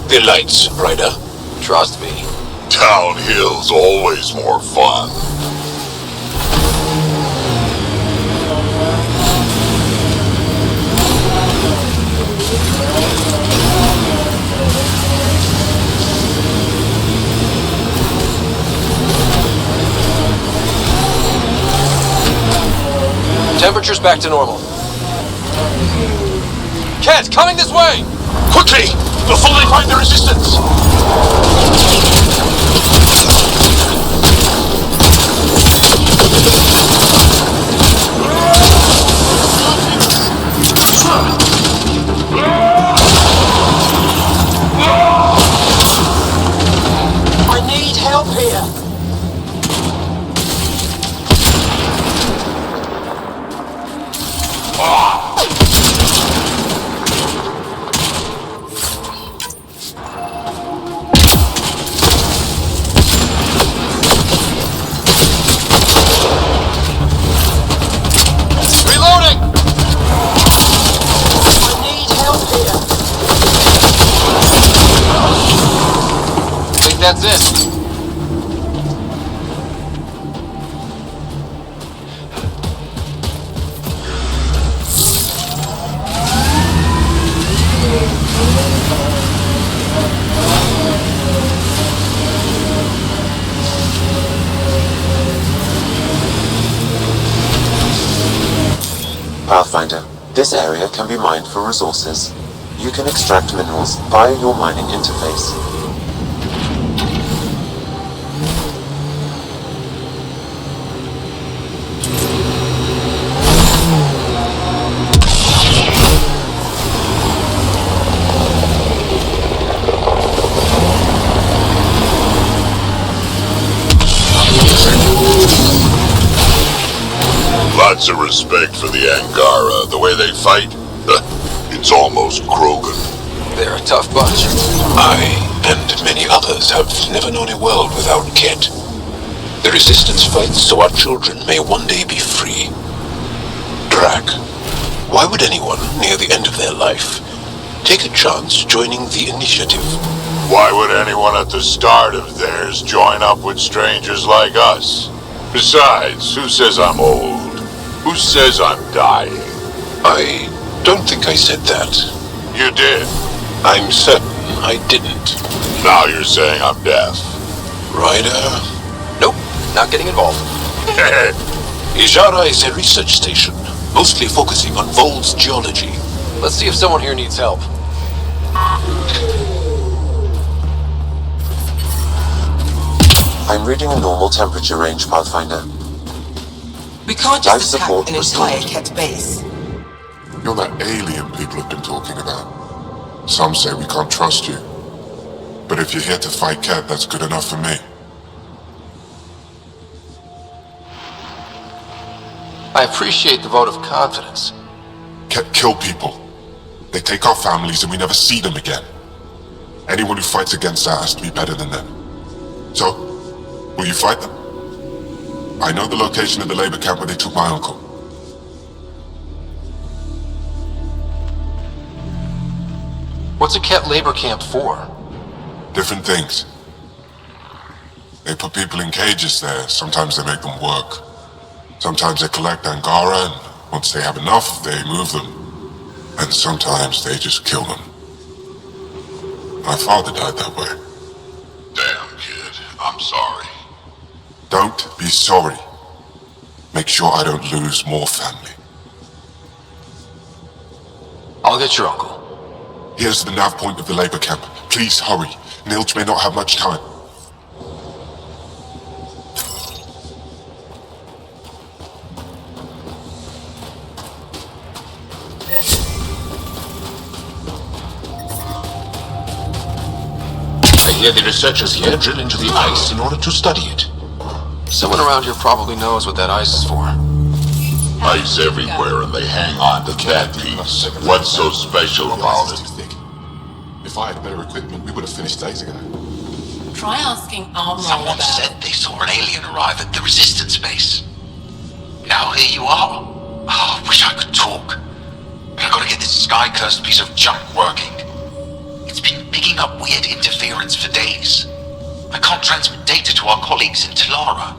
The lights, Ryder. Trust me. Downhill's always more fun. Temperature's back to normal. Kett, coming this way! Quickly! Before they find the resistance! I need help here. That's it. Pathfinder, this area can be mined for resources. You can extract minerals via your mining interface. Lots of respect for the Angara. The way they fight, it's almost Krogan. They're a tough bunch. I, and many others, have never known a world without Kett. The Resistance fights so our children may one day be free. Drac, why would anyone, near the end of their life, take a chance joining the Initiative? Why would anyone at the start of theirs join up with strangers like us? Besides, who says I'm old? Who says I'm dying? I don't think I said that. You did. I'm certain I didn't. Now you're saying I'm deaf. Ryder? Nope, not getting involved. Angara is a research station, mostly focusing on Voeld's geology. Let's see if someone here needs help. I'm reading a normal temperature range, Pathfinder. We can't Life just attack support an restored. entire Kett base. You're that alien people have been talking about. Some say we can't trust you. But if you're here to fight Kett, that's good enough for me. I appreciate the vote of confidence. Kett kill people. They take our families and we never see them again. Anyone who fights against that has to be better than them. So, will you fight them? I know the location of the labor camp where they took my uncle. What's a Kett labor camp for? Different things. They put people in cages there. Sometimes they make them work. Sometimes they collect Angara, and once they have enough, they move them. And sometimes they just kill them. My father died that way. Damn, kid. I'm sorry. Don't be sorry. Make sure I don't lose more family. I'll get your uncle. Here's the nav point of the labor camp. Please hurry. Nilch may not have much time. I hear the researchers here drill into the ice in order to study it. Someone around here probably knows what that ice is for. Ice everywhere and they hang on to that piece. What's so special about it? If I had better equipment, we would have finished days ago. Try asking Armroll Someone about said they saw an alien arrive at the Resistance base. Now here you are. Oh, I wish I could talk. But I gotta get this sky-cursed piece of junk working. It's been picking up weird interference for days. I can't transmit data to our colleagues in Talara.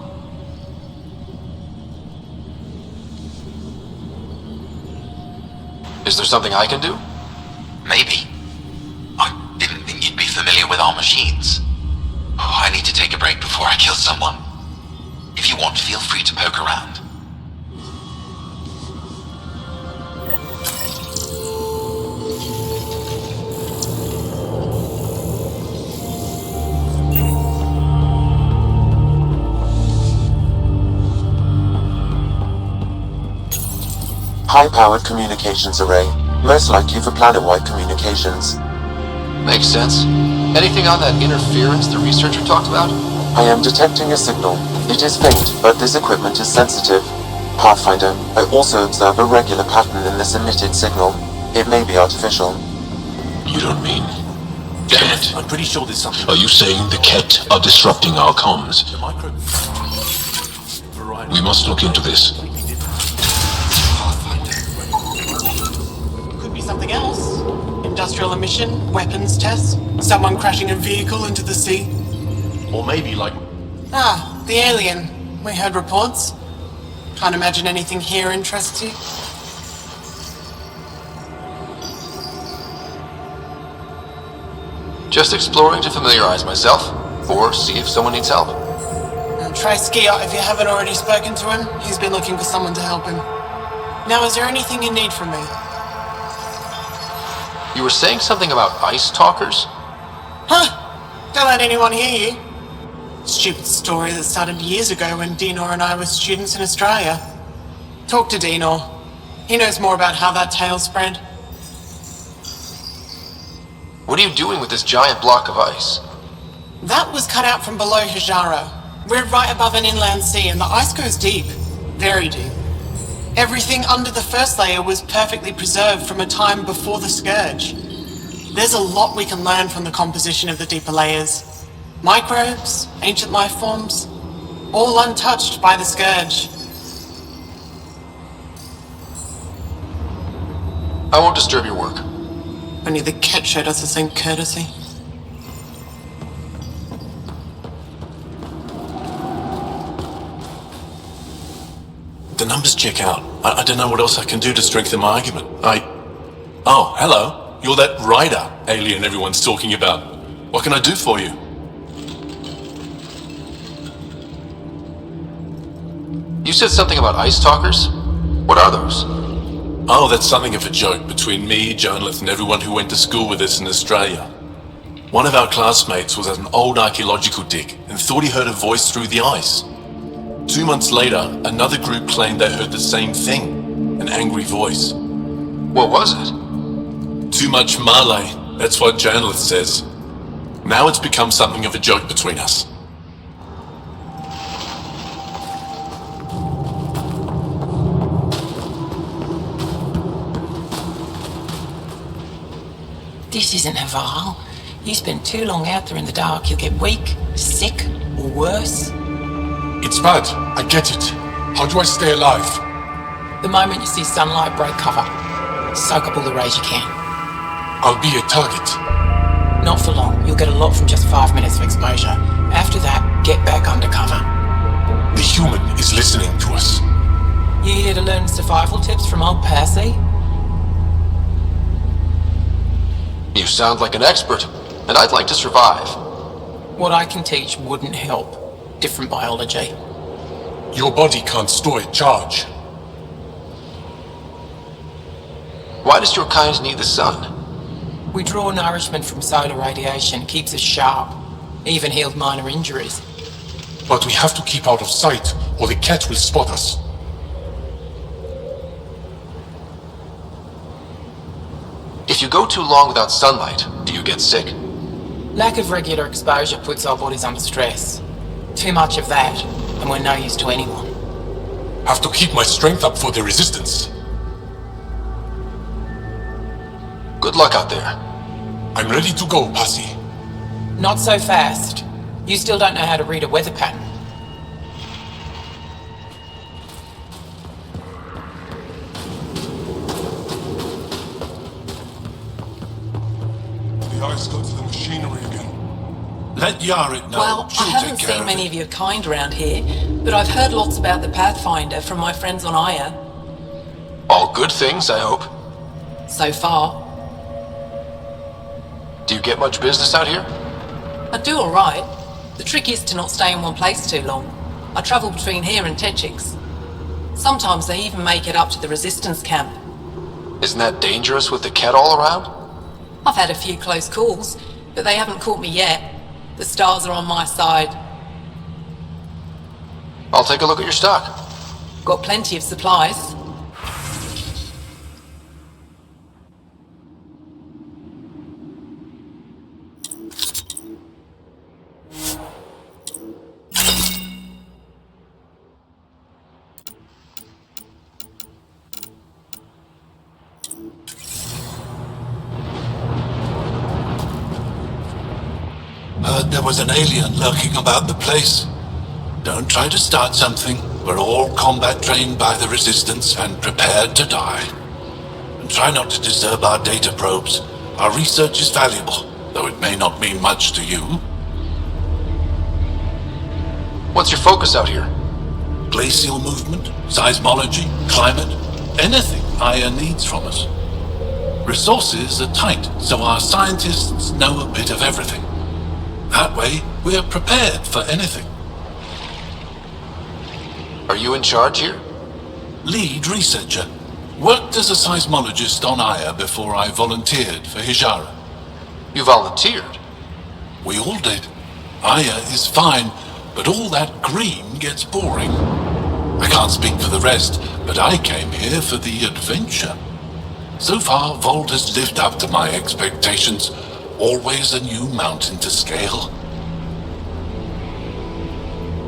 Is there something I can do? Maybe. I didn't think you'd be familiar with our machines. Oh, I need to take a break before I kill someone. If you want, feel free to poke around. High-powered communications array, most likely for planet-wide communications. Makes sense. Anything on that interference the researcher talked about? I am detecting a signal. It is faint, but this equipment is sensitive. Pathfinder, I also observe a regular pattern in this emitted signal. It may be artificial. You don't mean... Kett? I'm pretty sure there's something... Are you saying the Kett are disrupting our comms? The micro... We must look into this. Could be something else. Industrial emission, weapons tests, someone crashing a vehicle into the sea. Or maybe, like... Ah, the alien. We heard reports. Can't imagine anything here interests you. Just exploring to familiarize myself, or see if someone needs help. And try Skiot if you haven't already spoken to him. He's been looking for someone to help him. Now, is there anything you need from me? You were saying something about ice talkers? Huh? Don't let anyone hear you. Stupid story that started years ago when Dinor and I were students in Australia. Talk to Dinor. He knows more about how that tale spread. What are you doing with this giant block of ice? That was cut out from below Hijara. We're right above an inland sea and the ice goes deep. Very deep. Everything under the first layer was perfectly preserved from a time before the Scourge. There's a lot we can learn from the composition of the deeper layers. Microbes, ancient life forms, all untouched by the Scourge. I won't disturb your work. Only the Kett showed us the same courtesy. The numbers check out. I don't know what else I can do to strengthen my argument. Oh, hello. You're that rider alien everyone's talking about. What can I do for you? You said something about ice talkers? What are those? Oh, that's something of a joke between me, Journalist, and everyone who went to school with us in Australia. One of our classmates was at an old archaeological dig and thought he heard a voice through the ice. 2 months later, another group claimed they heard the same thing, an angry voice. What was it? Too much Malay, that's what Journalist says. Now it's become something of a joke between us. This isn't Haval. You spend too long out there in the dark, you'll get weak, sick, or worse. It's bad. I get it. How do I stay alive? The moment you see sunlight, break cover. Soak up all the rays you can. I'll be a target. Not for long. You'll get a lot from just 5 minutes of exposure. After that, get back under cover. The human is listening to us. You here to learn survival tips from old Percy? You sound like an expert, and I'd like to survive. What I can teach wouldn't help. Different biology. Your body can't store a charge. Why does your kind need the sun? We draw nourishment from solar radiation, keeps us sharp. Even healed minor injuries. But we have to keep out of sight, or the Kett will spot us. If you go too long without sunlight, do you get sick? Lack of regular exposure puts our bodies under stress. Too much of that, and we're no use to anyone. Have to keep my strength up for the resistance. Good luck out there. I'm ready to go, Passy. Not so fast. You still don't know how to read a weather pattern. The ice Let Yarik know. Well, She'll I haven't take care seen of many it. of your kind around here, but I've heard lots about the Pathfinder from my friends on Aya. All good things, I hope. So far. Do you get much business out here? I do alright. The trick is to not stay in one place too long. I travel between here and Techix. Sometimes they even make it up to the Resistance camp. Isn't that dangerous with the Kett all around? I've had a few close calls, but they haven't caught me yet. The stars are on my side. I'll take a look at your stock. Got plenty of supplies. Heard there was an alien lurking about the place. Don't try to start something. We're all combat trained by the Resistance and prepared to die. And try not to disturb our data probes. Our research is valuable, though it may not mean much to you. What's your focus out here? Glacial movement, seismology, climate, anything Aya needs from us. Resources are tight, so our scientists know a bit of everything. That way, we're prepared for anything. Are you in charge here? Lead researcher. Worked as a seismologist on Aya before I volunteered for Hijara. You volunteered? We all did. Aya is fine, but all that green gets boring. I can't speak for the rest, but I came here for the adventure. So far, Voeld has lived up to my expectations. Always a new mountain to scale.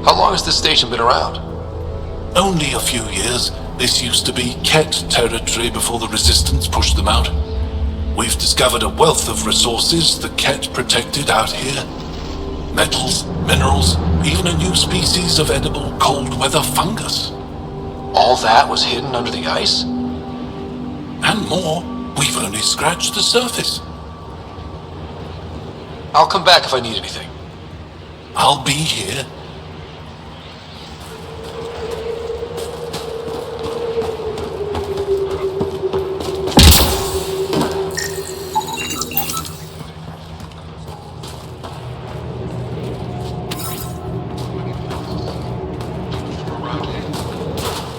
How long has this station been around? Only a few years. This used to be Kett territory before the Resistance pushed them out. We've discovered a wealth of resources the Kett protected out here. Metals, minerals, even a new species of edible cold weather fungus. All that was hidden under the ice? And more. We've only scratched the surface. I'll come back if I need anything. I'll be here.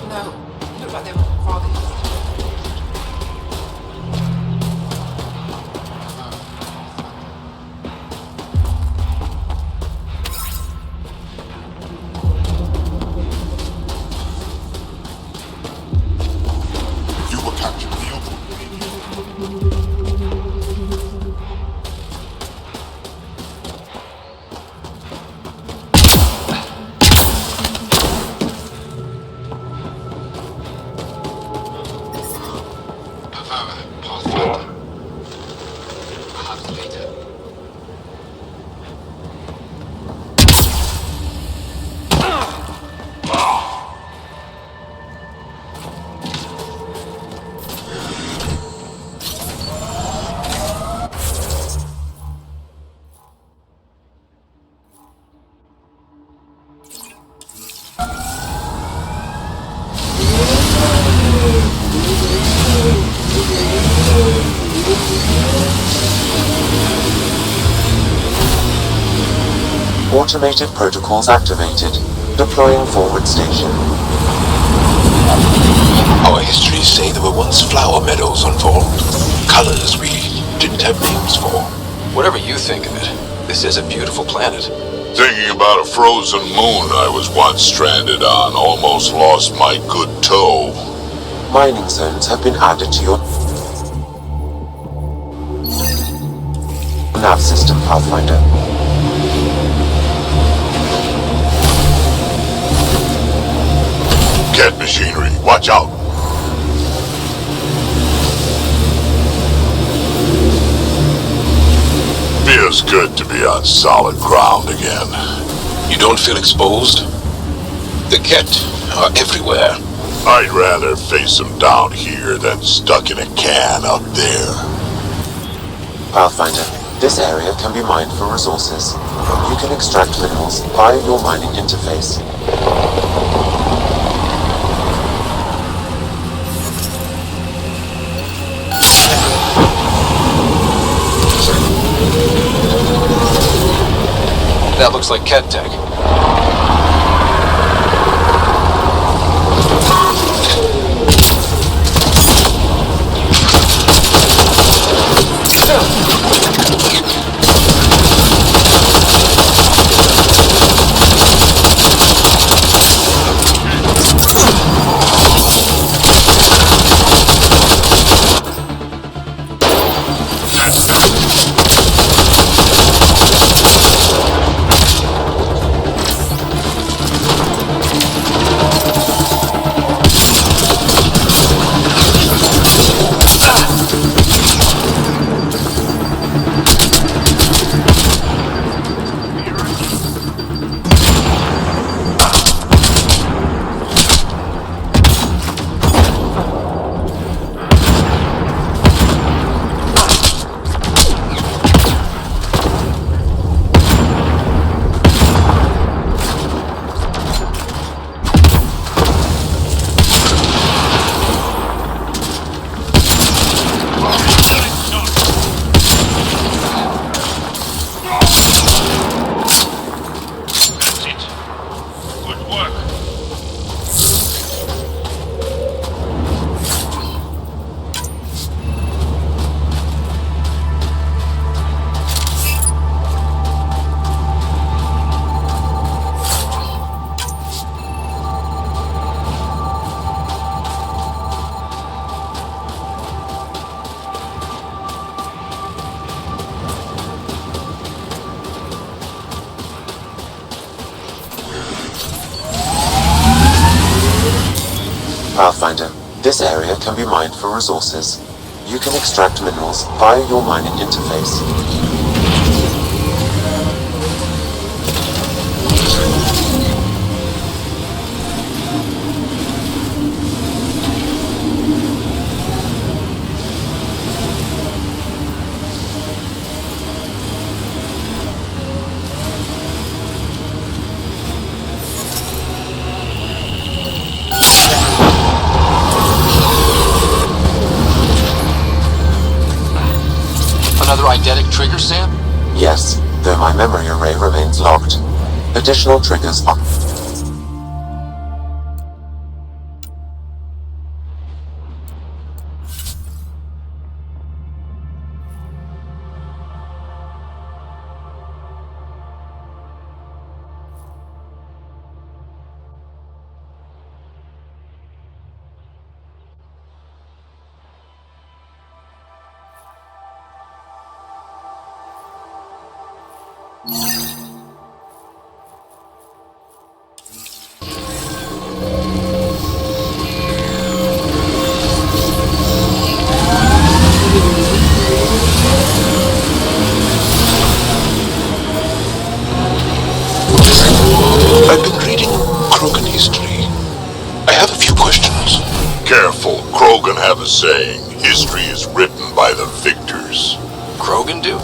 No, look like they were farther east. You were captured. Pathfinder. I have the data. Automated protocols activated. Deploying forward station. Our histories say there were once flower meadows on Voeld. Colors we didn't have names for. Whatever you think of it, this is a beautiful planet. Thinking about a frozen moon I was once stranded on, almost lost my good toe. Mining zones have been added to your nav system, Pathfinder. Kett machinery, watch out! Feels good to be on solid ground again. You don't feel exposed? The Kett are everywhere. I'd rather face them down here than stuck in a can up there. Pathfinder, This area can be mined for resources. You can extract minerals via your mining interface. That looks like Kett tech. Pathfinder, this area can be mined for resources. You can extract minerals via your mining interface. Another eidetic trigger, Sam? Yes, though my memory array remains locked. Additional triggers are... I've been reading Krogan history. I have a few questions. Careful, Krogan have a saying, history is written by the victors. Krogan do?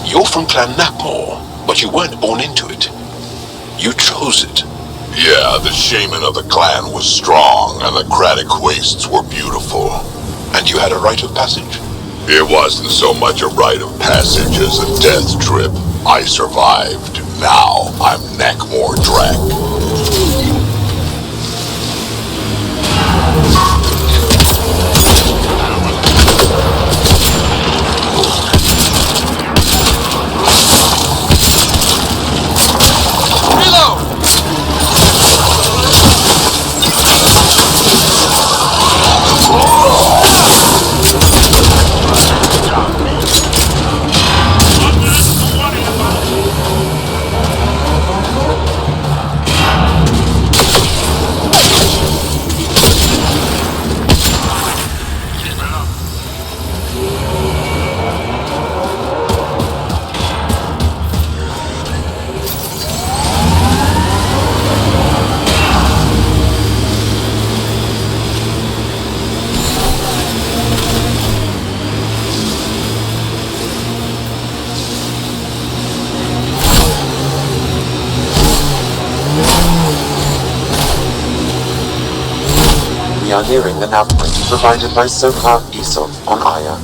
You're from Clan Nakmor, but you weren't born into it. You chose it. Yeah, the shaman of the clan was strong, and the Kratic wastes were beautiful. And you had a rite of passage. It wasn't so much a rite of passage as a death trip. I survived. Now I'm Nakmor Drak. We are nearing the nav point provided by Sokar Esop on Aya.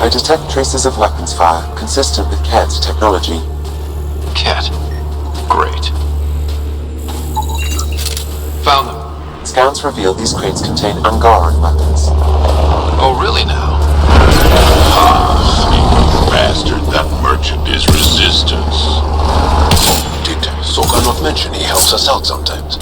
I detect traces of weapons fire consistent with Kett's technology. Kett. Great. Found them. Scans reveal these crates contain Angaran weapons. Oh, really now? Sneaky bastard, that merchant is resistance. Did Sokka not mention he helps us out sometimes?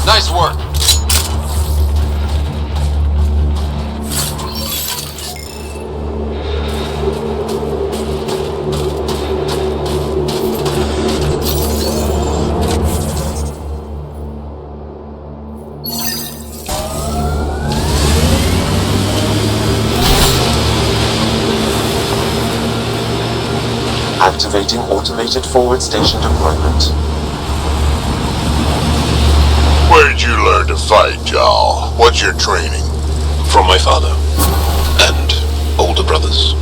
Nice work. Activating automated forward station deployment. Where'd you learn to fight, Jarl? What's your training? From my father. And older brothers.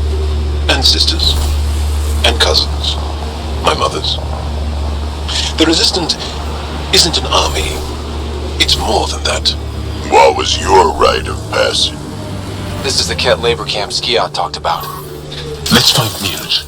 And sisters. And cousins. My mother's. The Resistance isn't an army. It's more than that. What was your rite of passage? This is the Kett labor camp Skiot talked about. Let's find Mirage.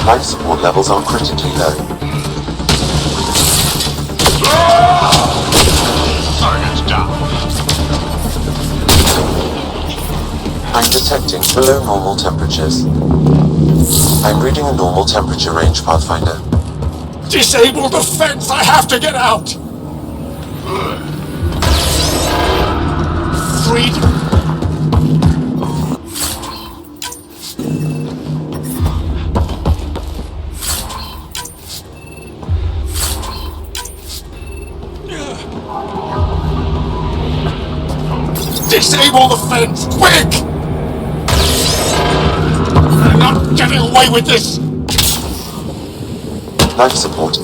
Life support levels are critically low. Target's down. I'm detecting below normal temperatures. I'm reading a normal temperature range, Pathfinder. Disable the fence! I have to get out! Freedom! Disable the fence! Quick! I'm not getting away with this! Life support.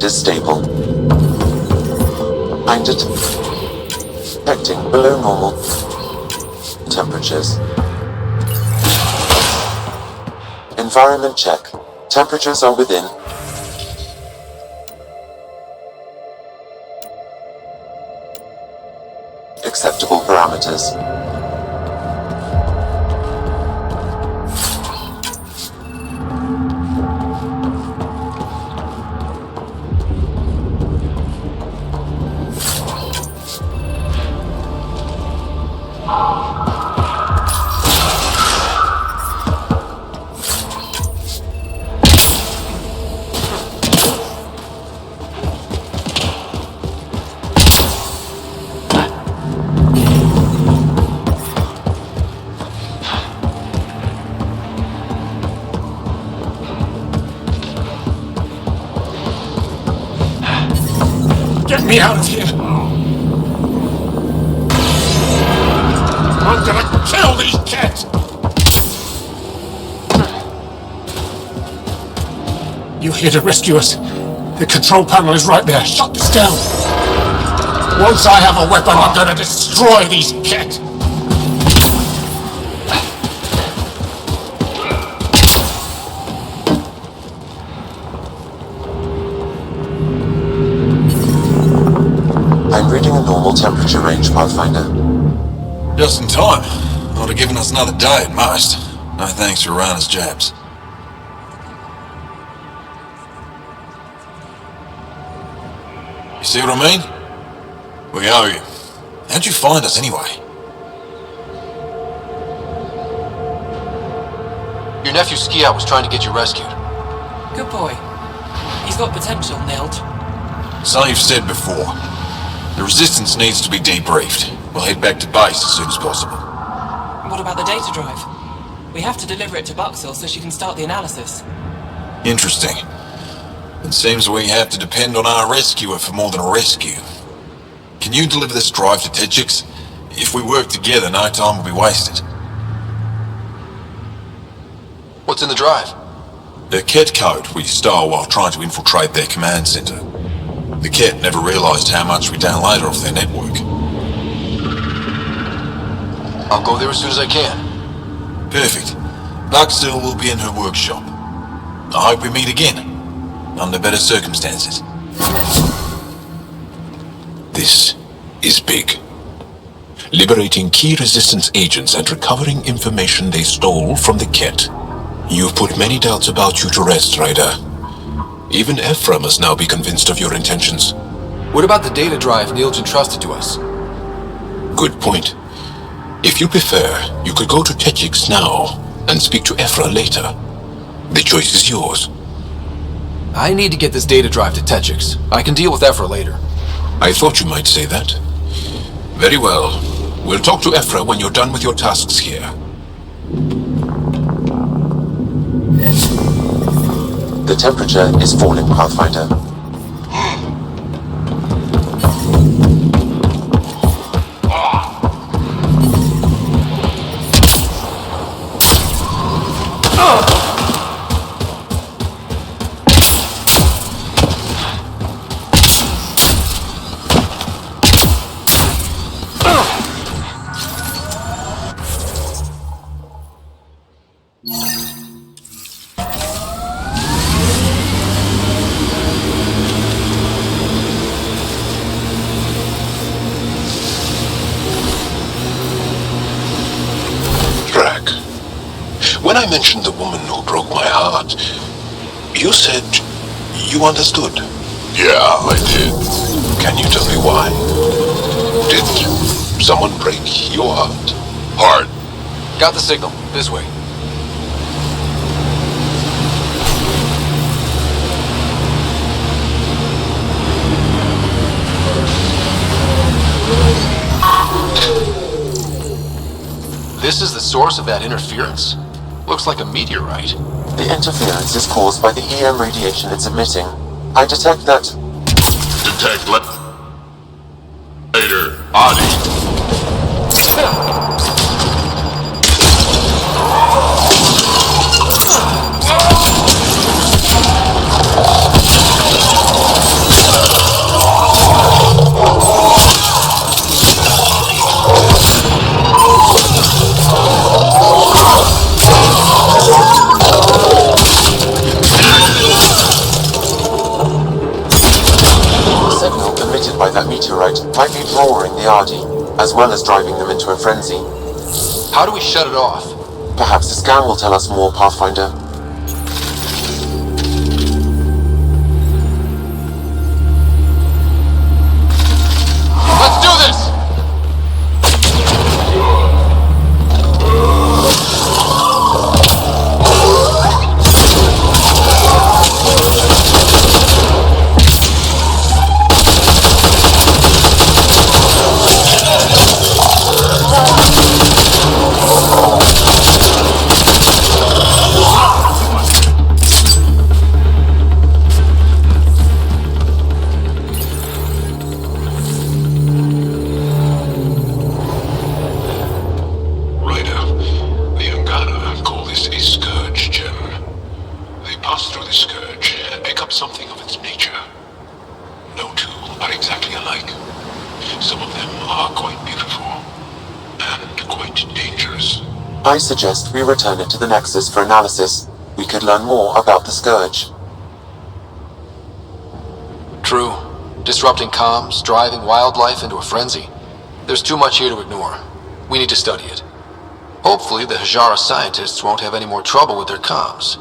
is stable. I'm detecting below normal temperatures. Environment check. Temperatures are within acceptable parameters. Get me out of here! I'm gonna kill these Kett! You're here to rescue us. The control panel is right there. Shut this down. Once I have a weapon, I'm gonna destroy these Kett. I'm reading a normal temperature range, Pathfinder. Just in time. Would have given us another day at most. No thanks for Rana's jabs. You see what I mean? We owe you. How'd you find us anyway? Your nephew Ski-Out was trying to get you rescued. Good boy. He's got potential, Neld. So you've said before. The Resistance needs to be debriefed. We'll head back to base as soon as possible. What about the data drive? We have to deliver it to Buxell so she can start the analysis. Interesting. It seems we have to depend on our rescuer for more than a rescue. Can you deliver this drive to Tetchix? If we work together, no time will be wasted. What's in the drive? The Kett code we stole while trying to infiltrate their command center. The Kett never realized how much we downloaded off their network. I'll go there as soon as I can. Perfect. Buxell will be in her workshop. I hope we meet again, under better circumstances. This is big. Liberating key Resistance agents and recovering information they stole from the Kett. You've put many doubts about you to rest, Ryder. Even Ephra must now be convinced of your intentions. What about the data drive Neil's entrusted to us? Good point. If you prefer, you could go to Tetchix now and speak to Ephra later. The choice is yours. I need to get this data drive to Tetchix. I can deal with Ephra later. I thought you might say that. Very well. We'll talk to Ephra when you're done with your tasks here. The temperature is falling, Pathfinder. When I mentioned the woman who broke my heart, you said you understood. Yeah, I did. Can you tell me why? Did someone break your heart? Heart. Got the signal. This way. This is the source of that interference? Looks like a meteorite. The interference is caused by the EM radiation it's emitting. I detect that... Detect later. Adi. Ayadi, as well as driving them into a frenzy. How do we shut it off? Perhaps the scan will tell us more, Pathfinder. Let's do this! The Angara call this a scourge gem. They pass through the scourge and pick up something of its nature. No two are exactly alike. Some of them are quite beautiful and quite dangerous. I suggest we return it to the Nexus for analysis. We could learn more about the scourge. True. Disrupting comms, driving wildlife into a frenzy. There's too much here to ignore. We need to study it. Hopefully the Hajara scientists won't have any more trouble with their comms.